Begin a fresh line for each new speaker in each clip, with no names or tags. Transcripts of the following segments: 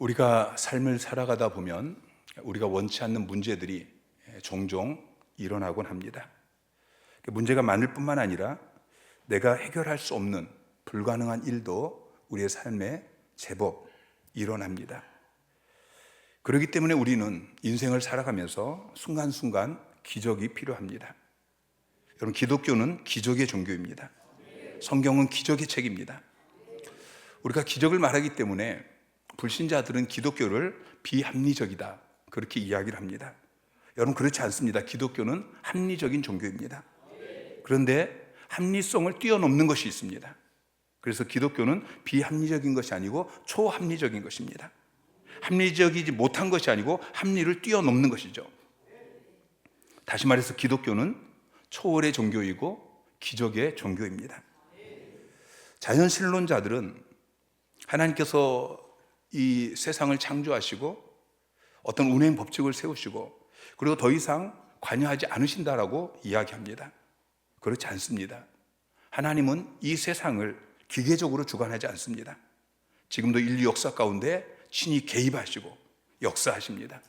우리가 삶을 살아가다 보면 우리가 원치 않는 문제들이 종종 일어나곤 합니다. 문제가 많을 뿐만 아니라 내가 해결할 수 없는 불가능한 일도 우리의 삶에 제법 일어납니다. 그렇기 때문에 우리는 인생을 살아가면서 순간순간 기적이 필요합니다. 여러분, 기독교는 기적의 종교입니다. 성경은 기적의 책입니다. 우리가 기적을 말하기 때문에 불신자들은 기독교를 비합리적이다, 그렇게 이야기를 합니다. 여러분, 그렇지 않습니다. 기독교는 합리적인 종교입니다. 그런데 합리성을 뛰어넘는 것이 있습니다. 그래서 기독교는 비합리적인 것이 아니고 초합리적인 것입니다. 합리적이지 못한 것이 아니고 합리를 뛰어넘는 것이죠. 다시 말해서 기독교는 초월의 종교이고 기적의 종교입니다. 자연신론자들은 하나님께서 이 세상을 창조하시고 어떤 운행 법칙을 세우시고 그리고 더 이상 관여하지 않으신다라고 이야기합니다. 그렇지 않습니다. 하나님은 이 세상을 기계적으로 주관하지 않습니다. 지금도 인류 역사 가운데 신이 개입하시고 역사하십니다.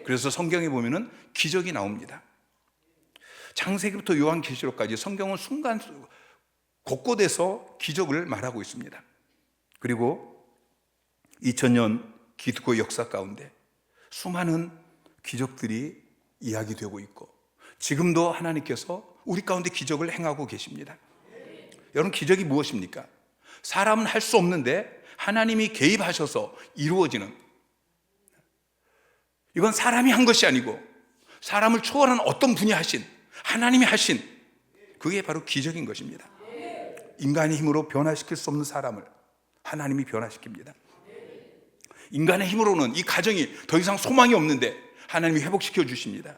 그래서 성경에 보면은 기적이 나옵니다. 창세기부터 요한계시록까지 성경은 순간 곳곳에서 기적을 말하고 있습니다. 그리고 2000년 기독교 역사 가운데 수많은 기적들이 이야기되고 있고 지금도 하나님께서 우리 가운데 기적을 행하고 계십니다. 여러분, 기적이 무엇입니까? 사람은 할 수 없는데 하나님이 개입하셔서 이루어지는, 이건 사람이 한 것이 아니고 사람을 초월한 어떤 분이 하신, 하나님이 하신, 그게 바로 기적인 것입니다. 인간의 힘으로 변화시킬 수 없는 사람을 하나님이 변화시킵니다. 인간의 힘으로는 이 가정이 더 이상 소망이 없는데 하나님이 회복시켜 주십니다.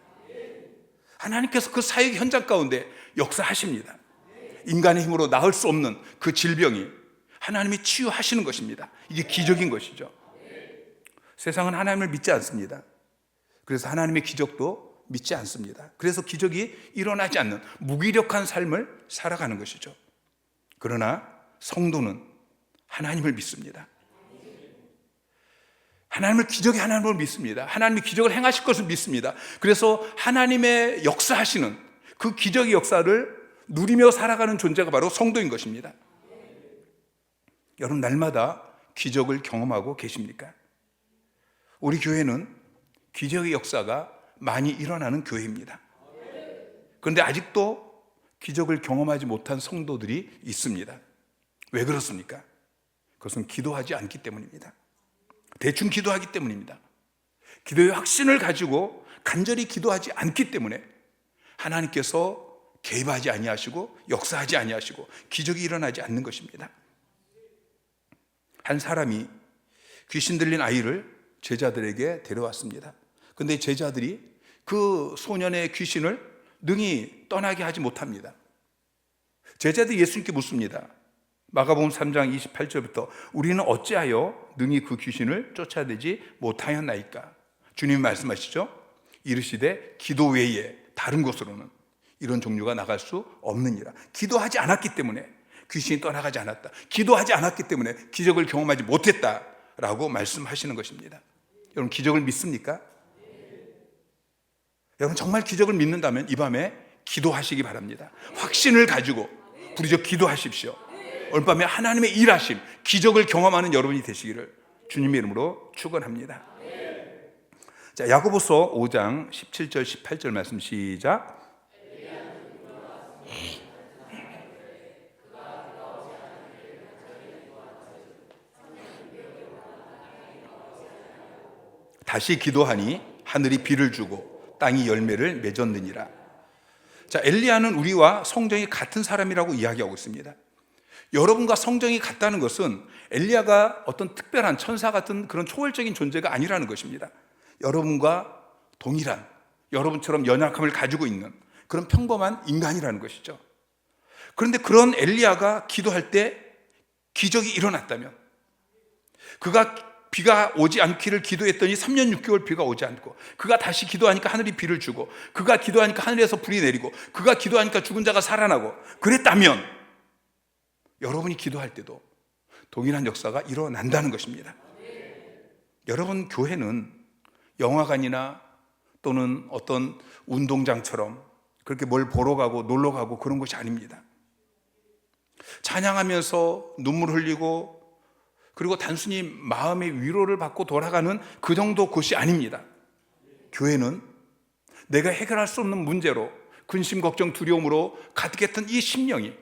하나님께서 그 사역 현장 가운데 역사하십니다. 인간의 힘으로 나을 수 없는 그 질병이 하나님이 치유하시는 것입니다. 이게 기적인 것이죠. 세상은 하나님을 믿지 않습니다. 그래서 하나님의 기적도 믿지 않습니다. 그래서 기적이 일어나지 않는 무기력한 삶을 살아가는 것이죠. 그러나 성도는 하나님을 믿습니다. 기적의 하나님을 믿습니다. 하나님이 기적을 행하실 것을 믿습니다. 그래서 하나님의 역사하시는 그 기적의 역사를 누리며 살아가는 존재가 바로 성도인 것입니다. 여러분, 날마다 기적을 경험하고 계십니까? 우리 교회는 기적의 역사가 많이 일어나는 교회입니다. 그런데 아직도 기적을 경험하지 못한 성도들이 있습니다. 왜 그렇습니까? 그것은 기도하지 않기 때문입니다. 대충 기도하기 때문입니다. 기도의 확신을 가지고 간절히 기도하지 않기 때문에 하나님께서 개입하지 아니하시고 역사하지 아니하시고 기적이 일어나지 않는 것입니다. 한 사람이 귀신 들린 아이를 제자들에게 데려왔습니다. 그런데 제자들이 그 소년의 귀신을 능히 떠나게 하지 못합니다. 제자들이 예수님께 묻습니다. 마가복음 3장 28절부터 우리는 어찌하여 능히 그 귀신을 쫓아내지 못하였나이까? 주님이 말씀하시죠. 이르시되 기도 외에 다른 곳으로는 이런 종류가 나갈 수 없느니라. 기도하지 않았기 때문에 귀신이 떠나가지 않았다. 기도하지 않았기 때문에 기적을 경험하지 못했다라고 말씀하시는 것입니다. 여러분, 기적을 믿습니까? 여러분, 정말 기적을 믿는다면 이 밤에 기도하시기 바랍니다. 확신을 가지고 부르짖어 기도하십시오. 오늘 밤에 하나님의 일하심, 기적을 경험하는 여러분이 되시기를 주님의 이름으로 축원합니다. 자, 야고보서 5장 17절 18절 말씀 시작. 다시 기도하니 하늘이 비를 주고 땅이 열매를 맺었느니라. 자, 엘리야는 우리와 성정이 같은 사람이라고 이야기하고 있습니다. 여러분과 성정이 같다는 것은 엘리야가 어떤 특별한 천사 같은 그런 초월적인 존재가 아니라는 것입니다. 여러분과 동일한, 여러분처럼 연약함을 가지고 있는 그런 평범한 인간이라는 것이죠. 그런데 그런 엘리야가 기도할 때 기적이 일어났다면, 그가 비가 오지 않기를 기도했더니 3년 6개월 비가 오지 않고, 그가 다시 기도하니까 하늘이 비를 주고, 그가 기도하니까 하늘에서 불이 내리고, 그가 기도하니까 죽은 자가 살아나고, 그랬다면 여러분이 기도할 때도 동일한 역사가 일어난다는 것입니다. 여러분, 교회는 영화관이나 또는 어떤 운동장처럼 그렇게 뭘 보러 가고 놀러 가고 그런 곳이 아닙니다. 찬양하면서 눈물 흘리고 그리고 단순히 마음의 위로를 받고 돌아가는 그 정도 곳이 아닙니다. 교회는 내가 해결할 수 없는 문제로 근심, 걱정, 두려움으로 가득했던 이 심령이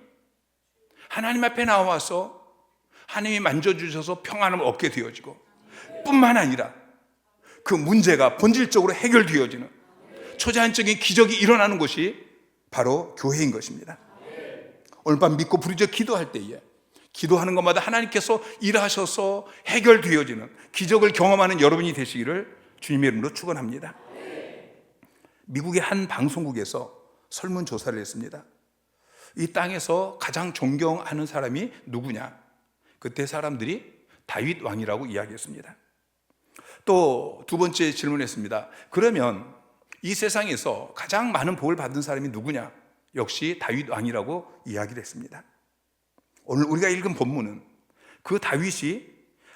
하나님 앞에 나와서 하나님이 만져주셔서 평안을 얻게 되어지고 뿐만 아니라 그 문제가 본질적으로 해결되어지는 초자연적인 기적이 일어나는 곳이 바로 교회인 것입니다. 오늘 밤 믿고 부르짖어 기도할 때에 기도하는 것마다 하나님께서 일하셔서 해결되어지는 기적을 경험하는 여러분이 되시기를 주님의 이름으로 축원합니다. 미국의 한 방송국에서 설문조사를 했습니다. 이 땅에서 가장 존경하는 사람이 누구냐? 그때 사람들이 다윗 왕이라고 이야기했습니다. 또 두 번째 질문했습니다. 그러면 이 세상에서 가장 많은 복을 받은 사람이 누구냐? 역시 다윗 왕이라고 이야기를 했습니다. 오늘 우리가 읽은 본문은 그 다윗이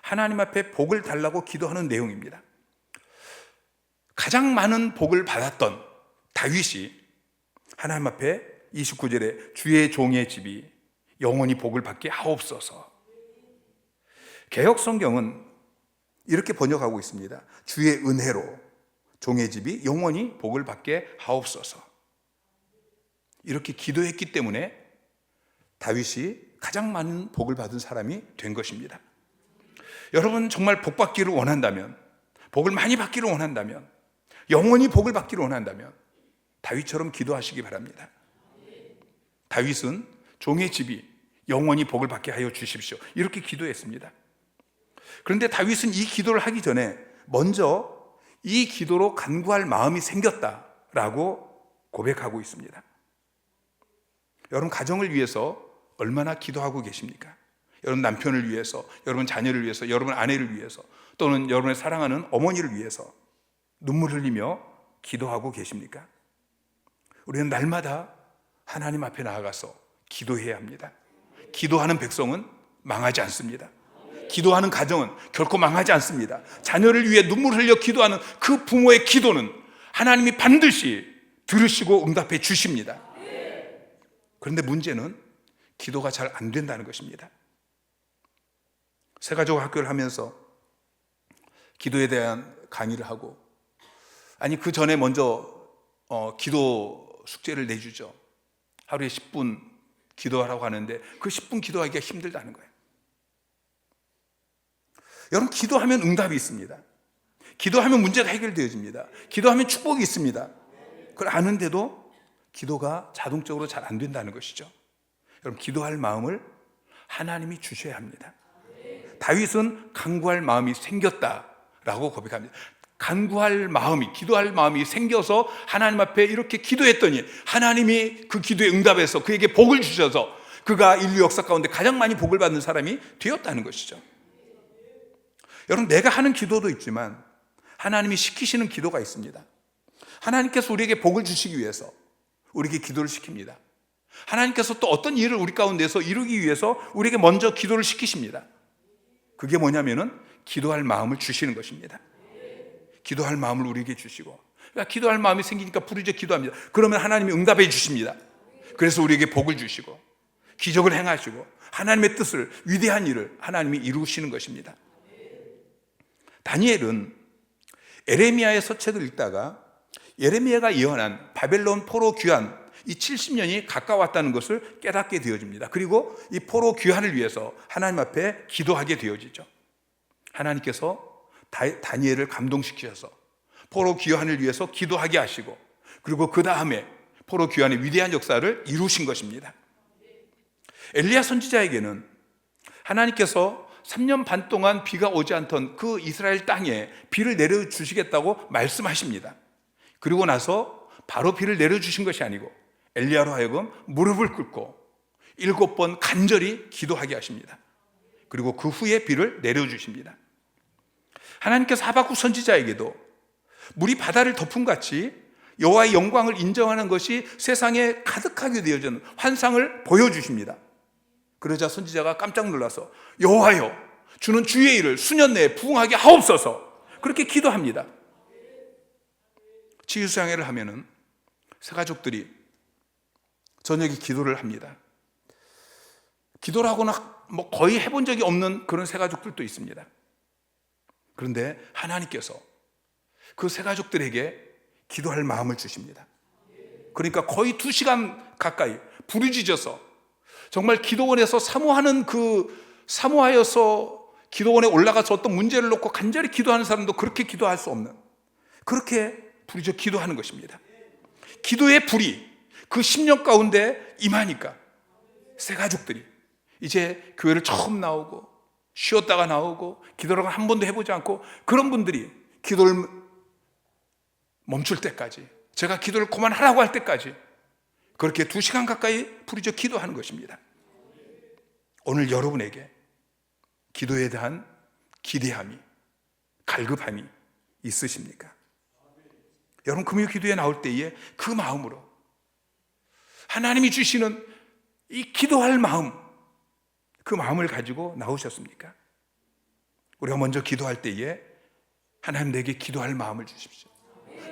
하나님 앞에 복을 달라고 기도하는 내용입니다. 가장 많은 복을 받았던 다윗이 하나님 앞에 29절에 주의 종의 집이 영원히 복을 받게 하옵소서. 개역 성경은 이렇게 번역하고 있습니다. 주의 은혜로 종의 집이 영원히 복을 받게 하옵소서. 이렇게 기도했기 때문에 다윗이 가장 많은 복을 받은 사람이 된 것입니다. 여러분, 정말 복 받기를 원한다면, 복을 많이 받기를 원한다면, 영원히 복을 받기를 원한다면 다윗처럼 기도하시기 바랍니다. 다윗은 종의 집이 영원히 복을 받게 하여 주십시오, 이렇게 기도했습니다. 그런데 다윗은 이 기도를 하기 전에 먼저 이 기도로 간구할 마음이 생겼다라고 고백하고 있습니다. 여러분, 가정을 위해서 얼마나 기도하고 계십니까? 여러분 남편을 위해서, 여러분 자녀를 위해서, 여러분 아내를 위해서, 또는 여러분의 사랑하는 어머니를 위해서 눈물 흘리며 기도하고 계십니까? 우리는 날마다 하나님 앞에 나아가서 기도해야 합니다. 기도하는 백성은 망하지 않습니다. 기도하는 가정은 결코 망하지 않습니다. 자녀를 위해 눈물 흘려 기도하는 그 부모의 기도는 하나님이 반드시 들으시고 응답해 주십니다. 그런데 문제는 기도가 잘 안 된다는 것입니다. 새가족 학교를 하면서 기도에 대한 강의를 하고, 아니 그 전에 먼저 기도 숙제를 내주죠. 하루에 10분 기도하라고 하는데 그 10분 기도하기가 힘들다는 거예요. 여러분, 기도하면 응답이 있습니다. 기도하면 문제가 해결되어집니다. 기도하면 축복이 있습니다. 그걸 아는데도 기도가 자동적으로 잘 안 된다는 것이죠. 여러분, 기도할 마음을 하나님이 주셔야 합니다. 다윗은 간구할 마음이 생겼다라고 고백합니다. 간구할 마음이, 기도할 마음이 생겨서 하나님 앞에 이렇게 기도했더니 하나님이 그 기도에 응답해서 그에게 복을 주셔서 그가 인류 역사 가운데 가장 많이 복을 받는 사람이 되었다는 것이죠. 여러분, 내가 하는 기도도 있지만 하나님이 시키시는 기도가 있습니다. 하나님께서 우리에게 복을 주시기 위해서 우리에게 기도를 시킵니다. 하나님께서 또 어떤 일을 우리 가운데서 이루기 위해서 우리에게 먼저 기도를 시키십니다. 그게 뭐냐면은 기도할 마음을 주시는 것입니다. 기도할 마음을 우리에게 주시고, 그러니까 기도할 마음이 생기니까 부르짖어 기도합니다. 그러면 하나님이 응답해 주십니다. 그래서 우리에게 복을 주시고 기적을 행하시고 하나님의 뜻을, 위대한 일을 하나님이 이루시는 것입니다. 다니엘은 에레미야의 서책을 읽다가 예레미야가 예언한 바벨론 포로 귀환, 이 70년이 가까웠다는 것을 깨닫게 되어집니다. 그리고 이 포로 귀환을 위해서 하나님 앞에 기도하게 되어지죠. 하나님께서 다니엘을 감동시키셔서 포로 귀환을 위해서 기도하게 하시고, 그리고 그 다음에 포로 귀환의 위대한 역사를 이루신 것입니다. 엘리야 선지자에게는 하나님께서 3년 반 동안 비가 오지 않던 그 이스라엘 땅에 비를 내려주시겠다고 말씀하십니다. 그리고 나서 바로 비를 내려주신 것이 아니고 엘리야로 하여금 무릎을 꿇고 7번 간절히 기도하게 하십니다. 그리고 그 후에 비를 내려주십니다. 하나님께서 하박국 선지자에게도 물이 바다를 덮음같이 여호와의 영광을 인정하는 것이 세상에 가득하게 되어지는 환상을 보여주십니다. 그러자 선지자가 깜짝 놀라서 여호와여, 주는 주의 일을 수년 내에 부응하게 하옵소서, 그렇게 기도합니다. 치유수양회를 하면은 새가족들이 저녁에 기도를 합니다. 기도를 하거나 뭐 거의 해본 적이 없는 그런 새가족들도 있습니다. 그런데 하나님께서 그 새가족들에게 기도할 마음을 주십니다. 그러니까 거의 2시간 가까이 부르짖어서 정말 기도원에서 사모하여서 기도원에 올라가서 어떤 문제를 놓고 간절히 기도하는 사람도 그렇게 기도할 수 없는, 그렇게 부르짖어 기도하는 것입니다. 기도의 불이 그 10년 가운데 임하니까 새가족들이 이제 교회를 처음 나오고 쉬었다가 나오고 기도를 한 번도 해보지 않고 그런 분들이 기도를 멈출 때까지, 제가 기도를 그만하라고 할 때까지 그렇게 2시간 가까이 부르짖어 기도하는 것입니다. 오늘 여러분에게 기도에 대한 기대함이, 갈급함이 있으십니까? 여러분 금요 기도에 나올 때에 그 마음으로 하나님이 주시는 이 기도할 마음, 그 마음을 가지고 나오셨습니까? 우리가 먼저 기도할 때에 하나님 내게 기도할 마음을 주십시오.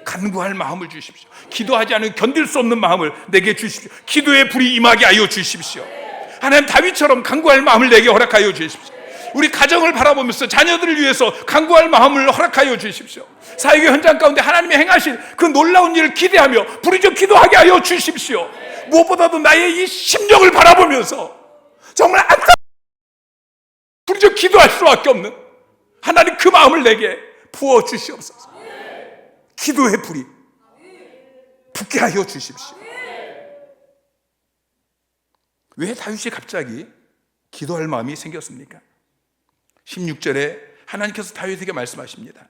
간구할 마음을 주십시오. 기도하지 않으면 견딜 수 없는 마음을 내게 주십시오. 기도의 불이 임하게 하여 주십시오. 하나님 다윗처럼 간구할 마음을 내게 허락하여 주십시오. 우리 가정을 바라보면서 자녀들을 위해서 간구할 마음을 허락하여 주십시오. 사역의 현장 가운데 하나님이 행하실 그 놀라운 일을 기대하며 부르짖어 기도하게 하여 주십시오. 무엇보다도 나의 이 심령을 바라보면서 정말 안타깝게 부르짖어 기도할 수밖에 없는 하나님 그 마음을 내게 부어 주시옵소서. 기도의 불이 붙게 하여 주십시오. 왜 다윗이 갑자기 기도할 마음이 생겼습니까? 16절에 하나님께서 다윗에게 말씀하십니다.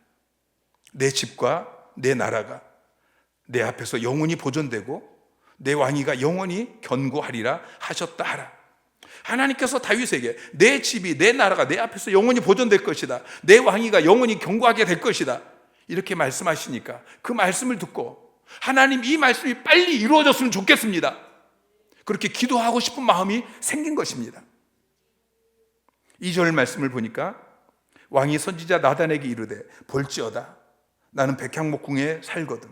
내 집과 내 나라가 내 앞에서 영원히 보존되고 내 왕위가 영원히 견고하리라 하셨다 하라. 하나님께서 다윗에게 내 집이, 내 나라가 내 앞에서 영원히 보존될 것이다, 내 왕위가 영원히 견고하게 될 것이다, 이렇게 말씀하시니까 그 말씀을 듣고 하나님 이 말씀이 빨리 이루어졌으면 좋겠습니다, 그렇게 기도하고 싶은 마음이 생긴 것입니다. 2절 말씀을 보니까 왕이 선지자 나단에게 이르되 볼지어다 나는 백향목궁에 살거든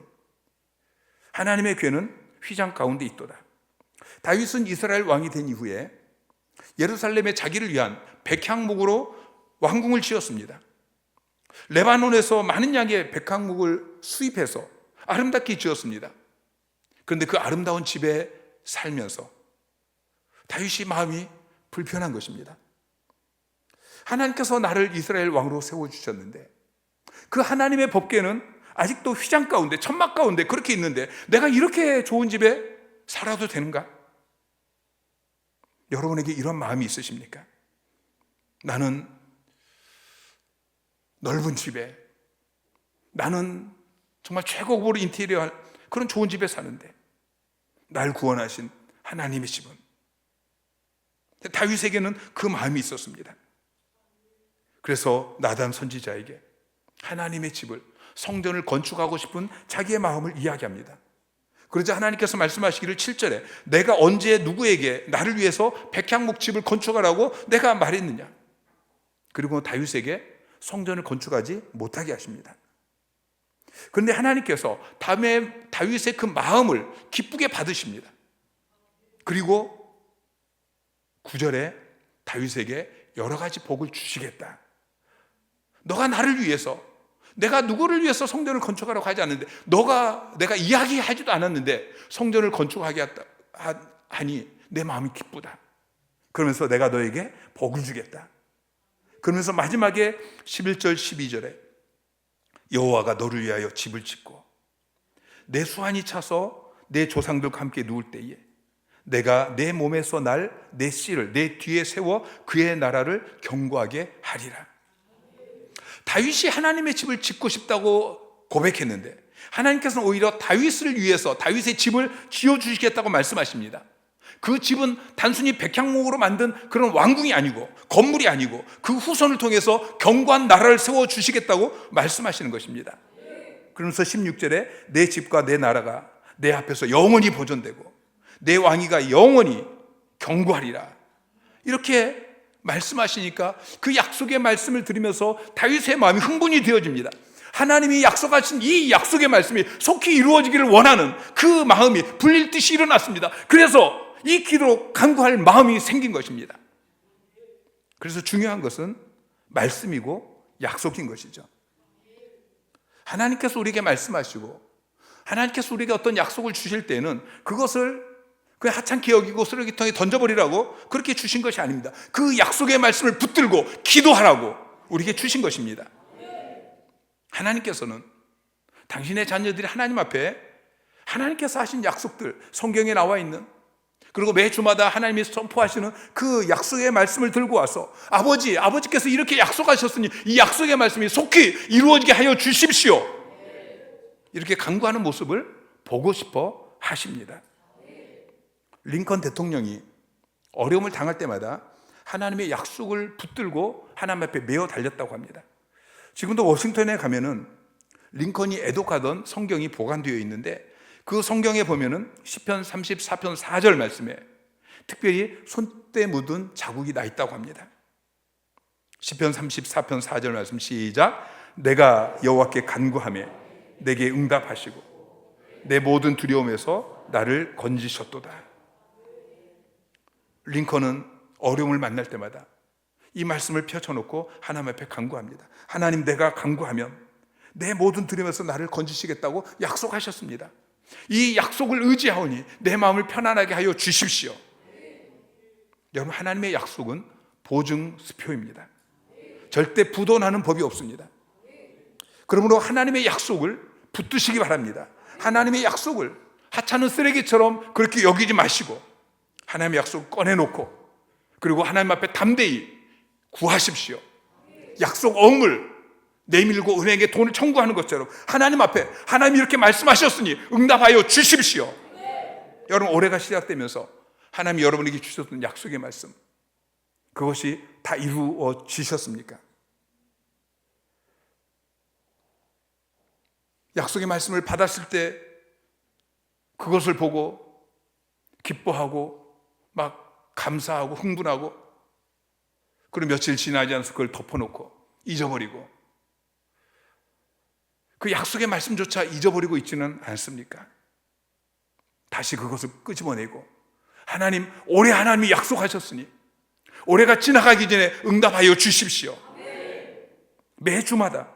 하나님의 궤는 휘장 가운데 있도다. 다윗은 이스라엘 왕이 된 이후에 예루살렘에 자기를 위한 백향목으로 왕궁을 지었습니다. 레바논에서 많은 양의 백향목을 수입해서 아름답게 지었습니다. 그런데 그 아름다운 집에 살면서 다윗이 마음이 불편한 것입니다. 하나님께서 나를 이스라엘 왕으로 세워주셨는데 그 하나님의 법궤는 아직도 휘장 가운데, 천막 가운데 그렇게 있는데 내가 이렇게 좋은 집에 살아도 되는가? 여러분에게 이런 마음이 있으십니까? 나는 넓은 집에, 나는 정말 최고급으로 인테리어한 그런 좋은 집에 사는데 날 구원하신 하나님의 집은, 다윗에게는 그 마음이 있었습니다. 그래서 나단 선지자에게 하나님의 집을, 성전을 건축하고 싶은 자기의 마음을 이야기합니다. 그러자 하나님께서 말씀하시기를 7절에 내가 언제 누구에게 나를 위해서 백향목 집을 건축하라고 내가 말했느냐. 그리고 다윗에게 성전을 건축하지 못하게 하십니다. 그런데 하나님께서 다윗의 그 마음을 기쁘게 받으십니다. 그리고 9절에 다윗에게 여러 가지 복을 주시겠다. 너가 나를 위해서, 내가 누구를 위해서 성전을 건축하라고 하지 않는데, 내가 이야기하지도 않았는데 성전을 건축하게 하니 내 마음이 기쁘다. 그러면서 내가 너에게 복을 주겠다. 그러면서 마지막에 11절 12절에 여호와가 너를 위하여 집을 짓고 내 수완이 차서 내 조상들과 함께 누울 때에 내가 내 몸에서 날 내 씨를 내 뒤에 세워 그의 나라를 견고하게 하리라. 다윗이 하나님의 집을 짓고 싶다고 고백했는데 하나님께서는 오히려 다윗을 위해서 다윗의 집을 지어주시겠다고 말씀하십니다. 그 집은 단순히 백향목으로 만든 그런 왕궁이 아니고, 건물이 아니고, 그 후손을 통해서 견고한 나라를 세워주시겠다고 말씀하시는 것입니다. 그러면서 16절에 내 집과 내 나라가 내 앞에서 영원히 보존되고 내 왕위가 영원히 견고하리라, 이렇게 말씀하시니까 그 약속의 말씀을 들으면서 다윗의 마음이 흥분이 되어집니다. 하나님이 약속하신 이 약속의 말씀이 속히 이루어지기를 원하는 그 마음이 불릴 듯이 일어났습니다. 그래서 이 기도로 간구할 마음이 생긴 것입니다. 그래서 중요한 것은 말씀이고 약속인 것이죠. 하나님께서 우리에게 말씀하시고 하나님께서 우리에게 어떤 약속을 주실 때는 그것을 그냥 하찮게 여기고 쓰레기통에 던져버리라고 그렇게 주신 것이 아닙니다. 그 약속의 말씀을 붙들고 기도하라고 우리에게 주신 것입니다. 하나님께서는 당신의 자녀들이 하나님 앞에 하나님께서 하신 약속들, 성경에 나와 있는, 그리고 매 주마다 하나님이 선포하시는 그 약속의 말씀을 들고 와서 아버지께서 이렇게 약속하셨으니 이 약속의 말씀이 속히 이루어지게 하여 주십시오, 이렇게 간구하는 모습을 보고 싶어 하십니다. 링컨 대통령이 어려움을 당할 때마다 하나님의 약속을 붙들고 하나님 앞에 메어 달렸다고 합니다. 지금도 워싱턴에 가면은 링컨이 애독하던 성경이 보관되어 있는데 그 성경에 보면은 시편 34편 4절 말씀에 특별히 손때 묻은 자국이 나 있다고 합니다. 시편 34편 4절 말씀 시작. 내가 여호와께 간구하며 내게 응답하시고 내 모든 두려움에서 나를 건지셨도다. 링컨은 어려움을 만날 때마다 이 말씀을 펼쳐놓고 하나님 앞에 간구합니다. 하나님, 내가 간구하면 내 모든 두려움에서 나를 건지시겠다고 약속하셨습니다. 이 약속을 의지하오니 내 마음을 편안하게 하여 주십시오. 여러분, 하나님의 약속은 보증수표입니다. 절대 부도나는 법이 없습니다. 그러므로 하나님의 약속을 붙드시기 바랍니다. 하나님의 약속을 하찮은 쓰레기처럼 그렇게 여기지 마시고 하나님의 약속을 꺼내놓고 그리고 하나님 앞에 담대히 구하십시오. 약속 어음을 내밀고 은행에 돈을 청구하는 것처럼 하나님 앞에 하나님이 이렇게 말씀하셨으니 응답하여 주십시오. 여러분, 올해가 시작되면서 하나님이 여러분에게 주셨던 약속의 말씀, 그것이 다 이루어지셨습니까? 약속의 말씀을 받았을 때 그것을 보고 기뻐하고 막 감사하고 흥분하고 그리고 며칠 지나지 않아서 그걸 덮어놓고 잊어버리고 그 약속의 말씀조차 잊어버리고 있지는 않습니까? 다시 그것을 끄집어내고 하나님, 올해 하나님이 약속하셨으니 올해가 지나가기 전에 응답하여 주십시오. 매 주마다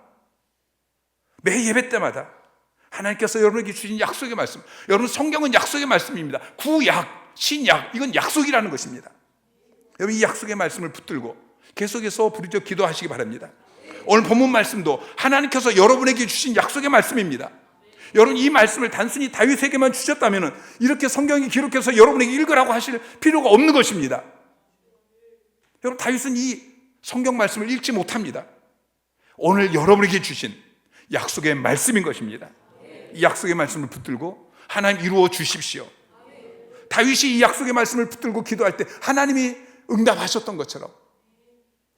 매 예배 때마다 하나님께서 여러분에게 주신 약속의 말씀, 여러분 성경은 약속의 말씀입니다. 구약, 신약, 이건 약속이라는 것입니다. 여러분, 이 약속의 말씀을 붙들고 계속해서 부르짖어 기도하시기 바랍니다. 오늘 본문 말씀도 하나님께서 여러분에게 주신 약속의 말씀입니다. 여러분, 이 말씀을 단순히 다윗에게만 주셨다면 이렇게 성경이 기록해서 여러분에게 읽으라고 하실 필요가 없는 것입니다. 여러분, 다윗은 이 성경 말씀을 읽지 못합니다. 오늘 여러분에게 주신 약속의 말씀인 것입니다. 이 약속의 말씀을 붙들고 하나님 이루어 주십시오. 다윗이 이 약속의 말씀을 붙들고 기도할 때 하나님이 응답하셨던 것처럼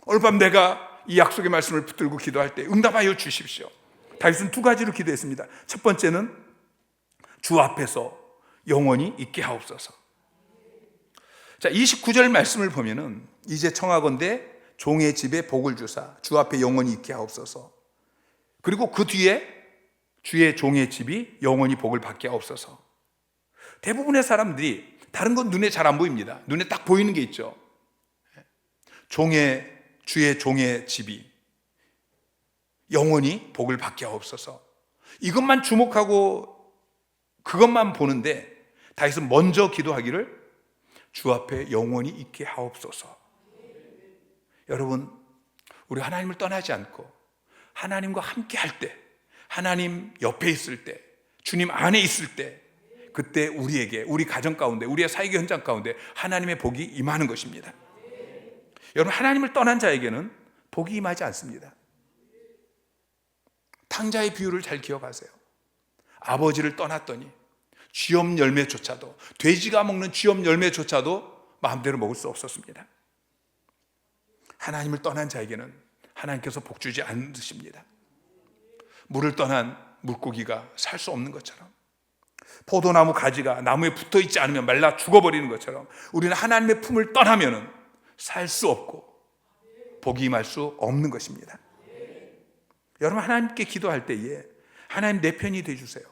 오늘 밤 내가 이 약속의 말씀을 붙들고 기도할 때 응답하여 주십시오. 다윗은 두 가지로 기도했습니다. 첫 번째는 주 앞에서 영원히 있게 하옵소서. 자, 29절 말씀을 보면은 이제 청하건대 종의 집에 복을 주사 주 앞에 영원히 있게 하옵소서. 그리고 그 뒤에 주의 종의 집이 영원히 복을 받게 하옵소서. 대부분의 사람들이 다른 건 눈에 잘 안 보입니다. 눈에 딱 보이는 게 있죠. 주의 종의 집이 영원히 복을 받게 하옵소서. 이것만 주목하고 그것만 보는데 다윗은 먼저 기도하기를 주 앞에 영원히 있게 하옵소서. 여러분, 우리 하나님을 떠나지 않고 하나님과 함께 할 때, 하나님 옆에 있을 때, 주님 안에 있을 때, 그때 우리에게, 우리 가정 가운데, 우리의 사역의 현장 가운데 하나님의 복이 임하는 것입니다. 여러분, 하나님을 떠난 자에게는 복이 임하지 않습니다. 탕자의 비유를 잘 기억하세요. 아버지를 떠났더니 쥐엄 열매조차도, 돼지가 먹는 쥐엄 열매조차도 마음대로 먹을 수 없었습니다. 하나님을 떠난 자에게는 하나님께서 복 주지 않으십니다. 물을 떠난 물고기가 살 수 없는 것처럼, 포도나무 가지가 나무에 붙어 있지 않으면 말라 죽어버리는 것처럼 우리는 하나님의 품을 떠나면 살 수 없고 복이 임할 수 없는 것입니다. 여러분, 하나님께 기도할 때에 하나님 내 편이 되어주세요,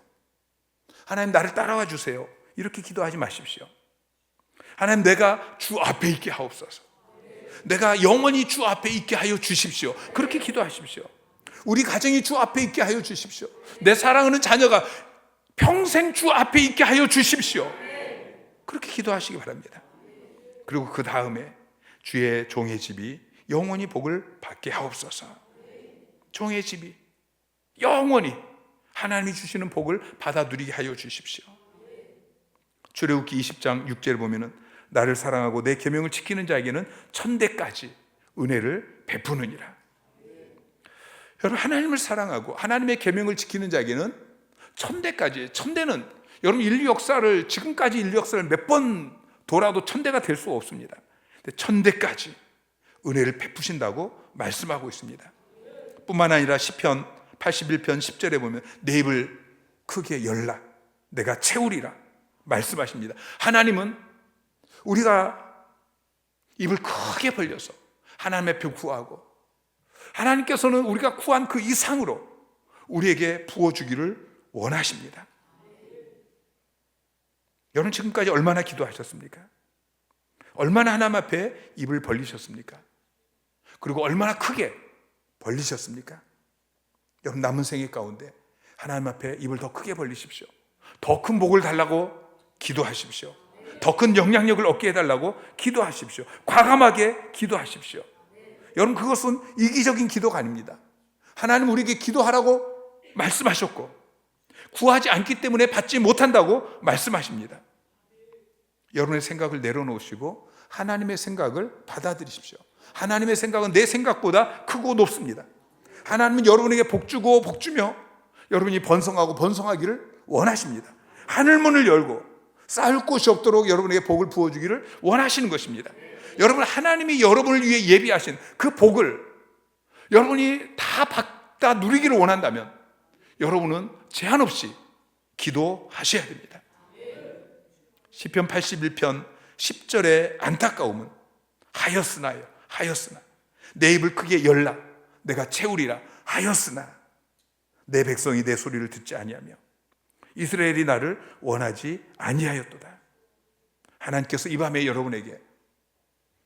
하나님 나를 따라와 주세요, 이렇게 기도하지 마십시오. 하나님 내가 주 앞에 있게 하옵소서, 내가 영원히 주 앞에 있게 하여 주십시오, 그렇게 기도하십시오. 우리 가정이 주 앞에 있게 하여 주십시오. 내 사랑하는 자녀가 평생 주 앞에 있게 하여 주십시오. 그렇게 기도하시기 바랍니다. 그리고 그 다음에 주의 종의 집이 영원히 복을 받게 하옵소서. 종의 집이 영원히 하나님이 주시는 복을 받아 누리게 하여 주십시오. 출애굽기 20장 6절에 보면은 나를 사랑하고 내 계명을 지키는 자에게는 천대까지 은혜를 베푸느니라. 여러분, 하나님을 사랑하고 하나님의 계명을 지키는 자에게는 천대까지, 천대는 여러분 인류 역사를, 지금까지 인류 역사를 몇 번 돌아도 천대가 될 수 없습니다. 근데 천대까지 은혜를 베푸신다고 말씀하고 있습니다. 뿐만 아니라 시편 81편 10절에 보면 내 입을 크게 열라 내가 채우리라 말씀하십니다. 하나님은 우리가 입을 크게 벌려서 하나님 앞에 구하고, 하나님께서는 우리가 구한 그 이상으로 우리에게 부어주기를 원하십니다. 여러분, 지금까지 얼마나 기도하셨습니까? 얼마나 하나님 앞에 입을 벌리셨습니까? 그리고 얼마나 크게 벌리셨습니까? 여러분, 남은 생애 가운데 하나님 앞에 입을 더 크게 벌리십시오. 더 큰 복을 달라고 기도하십시오. 더 큰 영향력을 얻게 해달라고 기도하십시오. 과감하게 기도하십시오. 여러분, 그것은 이기적인 기도가 아닙니다. 하나님 우리에게 기도하라고 말씀하셨고, 구하지 않기 때문에 받지 못한다고 말씀하십니다. 여러분의 생각을 내려놓으시고 하나님의 생각을 받아들이십시오. 하나님의 생각은 내 생각보다 크고 높습니다. 하나님은 여러분에게 복주고 복주며 여러분이 번성하고 번성하기를 원하십니다. 하늘문을 열고 쌓을 곳이 없도록 여러분에게 복을 부어주기를 원하시는 것입니다. 여러분, 하나님이 여러분을 위해 예비하신 그 복을 여러분이 다 받아 누리기를 원한다면 여러분은 제한 없이 기도하셔야 됩니다. 시편 81편 10절의 안타까움은 하였으나요, 하였으나 내 입을 크게 열라 내가 채우리라 하였으나 내 백성이 내 소리를 듣지 아니하며 이스라엘이 나를 원하지 아니하였도다. 하나님께서 이 밤에 여러분에게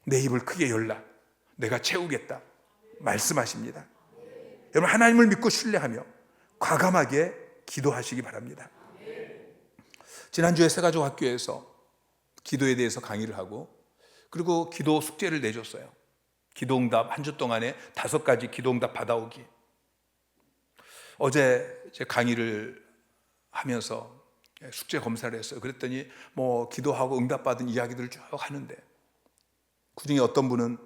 내 입을 크게 열라 내가 채우겠다 말씀하십니다. 여러분, 하나님을 믿고 신뢰하며 과감하게 기도하시기 바랍니다. 지난주에 새가족학교에서 기도에 대해서 강의를 하고, 그리고 기도 숙제를 내줬어요. 기도응답 한 주 동안에 5가지 기도응답 받아오기. 어제 제 강의를 하면서 숙제 검사를 했어요. 그랬더니 뭐 기도하고 응답받은 이야기들을 쭉 하는데, 그중에 어떤 분은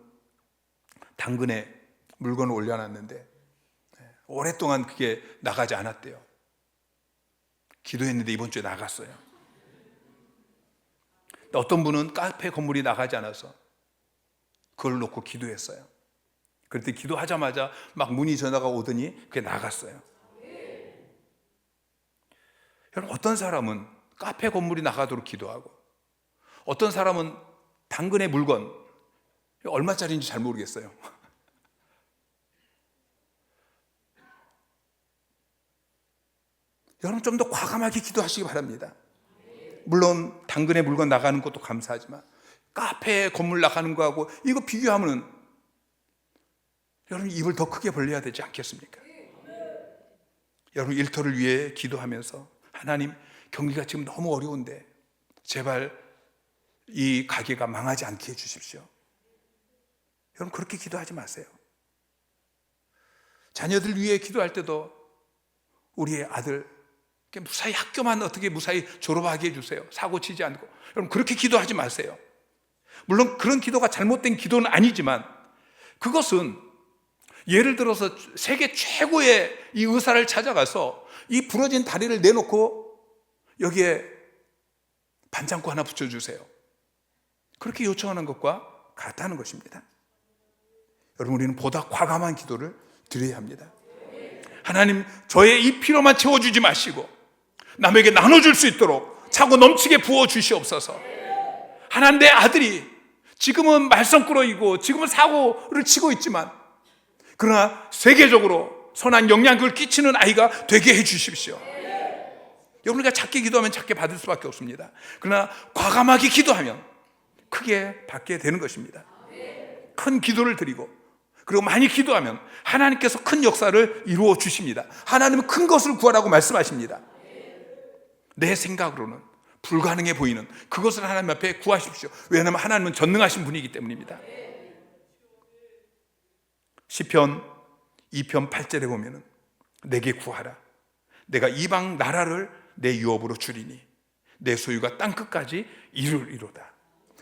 당근에 물건을 올려놨는데 오랫동안 그게 나가지 않았대요. 기도했는데 이번 주에 나갔어요. 어떤 분은 카페 건물이 나가지 않아서 그걸 놓고 기도했어요. 그랬더니 기도하자마자 막 문의 전화가 오더니 그게 나갔어요. 여러분, 어떤 사람은 카페 건물이 나가도록 기도하고, 어떤 사람은 당근의 물건 얼마짜리인지 잘 모르겠어요. 여러분, 좀 더 과감하게 기도하시기 바랍니다. 물론 당근의 물건 나가는 것도 감사하지만 카페 건물 나가는 거하고 이거 비교하면 여러분 입을 더 크게 벌려야 되지 않겠습니까? 여러분, 일터를 위해 기도하면서 하나님, 경기가 지금 너무 어려운데 제발 이 가게가 망하지 않게 해주십시오. 여러분, 그렇게 기도하지 마세요. 자녀들 위해 기도할 때도 우리의 아들 무사히 학교만 어떻게 무사히 졸업하게 해주세요. 사고 치지 않고. 여러분, 그렇게 기도하지 마세요. 물론 그런 기도가 잘못된 기도는 아니지만, 그것은 예를 들어서 세계 최고의 이 의사를 찾아가서 이 부러진 다리를 내놓고 여기에 반창고 하나 붙여주세요, 그렇게 요청하는 것과 같다는 것입니다. 여러분, 우리는 보다 과감한 기도를 드려야 합니다. 하나님, 저의 이 필요만 채워주지 마시고 남에게 나눠줄 수 있도록 차고 넘치게 부어주시옵소서. 하나님, 내 아들이 지금은 말썽꾸러기고 지금은 사고를 치고 있지만, 그러나 세계적으로 선한 영향력을 끼치는 아이가 되게 해 주십시오. 여러분, 우리가 작게 기도하면 작게 받을 수밖에 없습니다. 그러나 과감하게 기도하면 크게 받게 되는 것입니다. 큰 기도를 드리고 그리고 많이 기도하면 하나님께서 큰 역사를 이루어 주십니다. 하나님은 큰 것을 구하라고 말씀하십니다. 내 생각으로는 불가능해 보이는 그것을 하나님 앞에 구하십시오. 왜냐하면 하나님은 전능하신 분이기 때문입니다. 시편 2편 8절에 보면은 내게 구하라. 내가 이방 나라를 내 유업으로 주리니 내 소유가 땅끝까지 이르리로다.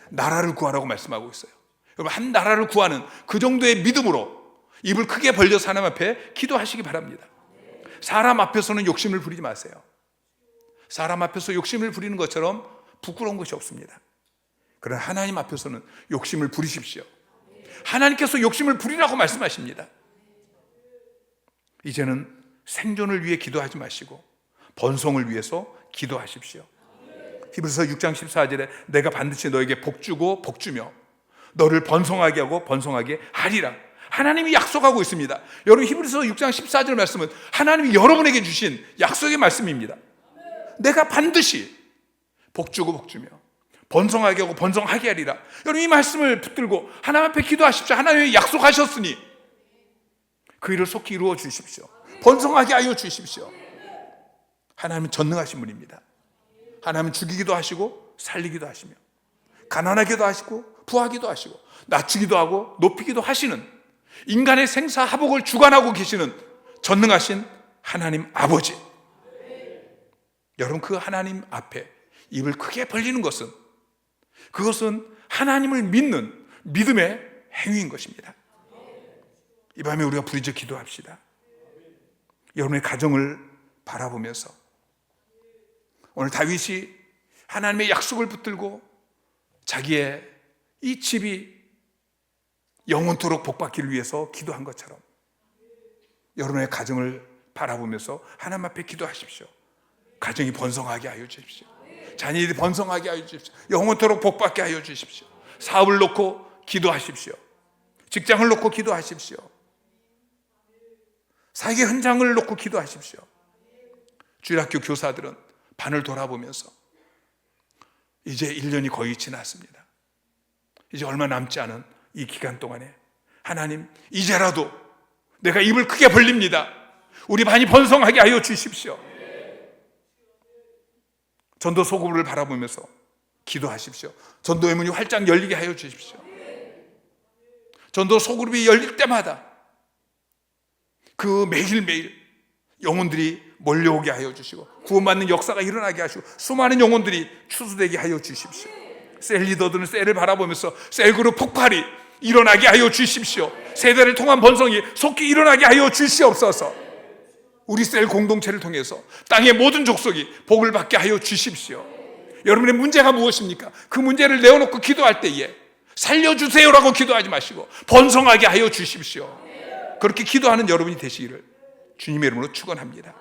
나라를 구하라고 말씀하고 있어요. 여러분, 한 나라를 구하는 그 정도의 믿음으로 입을 크게 벌려서 하나님 앞에 기도하시기 바랍니다. 사람 앞에서는 욕심을 부리지 마세요. 사람 앞에서 욕심을 부리는 것처럼 부끄러운 것이 없습니다. 그러나 하나님 앞에서는 욕심을 부리십시오. 하나님께서 욕심을 부리라고 말씀하십니다. 이제는 생존을 위해 기도하지 마시고 번성을 위해서 기도하십시오. 히브리서 6장 14절에 내가 반드시 너에게 복주고 복주며 너를 번성하게 하고 번성하게 하리라. 하나님이 약속하고 있습니다. 여러분, 히브리서 6장 14절 말씀은 하나님이 여러분에게 주신 약속의 말씀입니다. 내가 반드시 복주고 복주며 번성하게 하고 번성하게 하리라. 여러분, 이 말씀을 붙들고 하나님 앞에 기도하십시오. 하나님이 약속하셨으니 그 일을 속히 이루어 주십시오. 번성하게 하여 주십시오. 하나님은 전능하신 분입니다. 하나님은 죽이기도 하시고 살리기도 하시며 가난하기도 하시고 부하기도 하시고 낮추기도 하고 높이기도 하시는 인간의 생사하복을 주관하고 계시는 전능하신 하나님 아버지. 여러분, 그 하나님 앞에 입을 크게 벌리는 것은 그것은 하나님을 믿는 믿음의 행위인 것입니다. 이 밤에 우리가 부르짖어 기도합시다. 여러분의 가정을 바라보면서 오늘 다윗이 하나님의 약속을 붙들고 자기의 이 집이 영원토록 복받기를 위해서 기도한 것처럼 여러분의 가정을 바라보면서 하나님 앞에 기도하십시오. 가정이 번성하게 하여 주십시오. 자녀들이 번성하게 하여 주십시오. 영원토록 복받게 하여 주십시오. 사업을 놓고 기도하십시오. 직장을 놓고 기도하십시오. 사역의 현장을 놓고 기도하십시오. 주일학교 교사들은 반을 돌아보면서 이제 1년이 거의 지났습니다. 이제 얼마 남지 않은 이 기간 동안에 하나님, 이제라도 내가 입을 크게 벌립니다. 우리 반이 번성하게 하여 주십시오. 전도 소그룹을 바라보면서 기도하십시오. 전도의 문이 활짝 열리게 하여 주십시오. 전도 소그룹이 열릴 때마다 그 매일매일 영혼들이 몰려오게 하여 주시고 구원받는 역사가 일어나게 하시고 수많은 영혼들이 추수되게 하여 주십시오. 셀 리더들은 셀을 바라보면서 셀그룹 폭발이 일어나게 하여 주십시오. 세대를 통한 번성이 속히 일어나게 하여 주시옵소서. 우리 셀 공동체를 통해서 땅의 모든 족속이 복을 받게 하여 주십시오. 여러분의 문제가 무엇입니까? 그 문제를 내어놓고 기도할 때에 살려주세요라고 기도하지 마시고 번성하게 하여 주십시오. 그렇게 기도하는 여러분이 되시기를 주님의 이름으로 축원합니다.